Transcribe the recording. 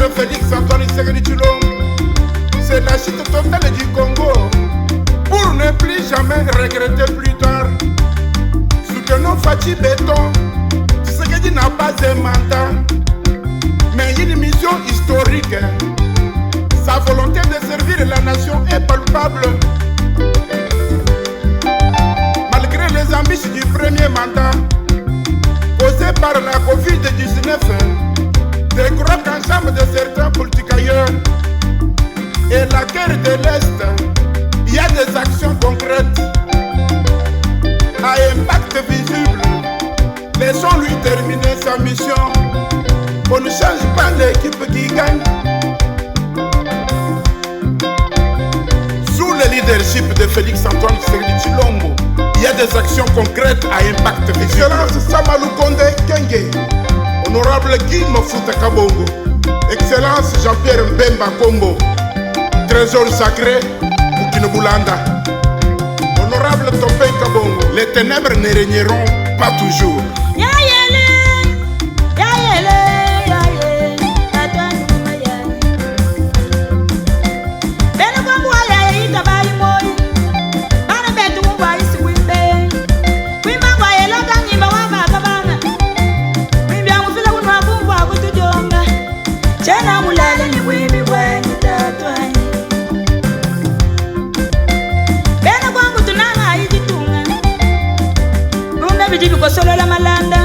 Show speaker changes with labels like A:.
A: maître Félix Antoine Tshisekedi Tshilombo, c'est la chute totale du Congo. Pour ne plus jamais regretter plus tard, soutenons Fachi Béton. Tshisekedi n'a pas un mandat, mais une mission historique. Sa volonté de servir la nation est palpable. Malgré les ambitions du premier mandat, posées par la Covid-19, des gros ensemble de certains politiques ailleurs, et la guerre de l'Est, il y a des actions concrètes à impact visible. Laissons-lui terminer sa mission. On ne change pas l'équipe qui gagne. Sous le leadership de Félix Antoine Tshisekedi Tshilombo, il y a des actions concrètes à impact visible. Excellence Samalou Konde Kenge, Honorable Guy Mafuta Kabongo, Excellence Jean-Pierre Mbemba Kombo, Trésor sacré Boukine Boulanda, Honorable Topé Kabongo, les ténèbres ne régneront pas toujours.
B: Solo la malanda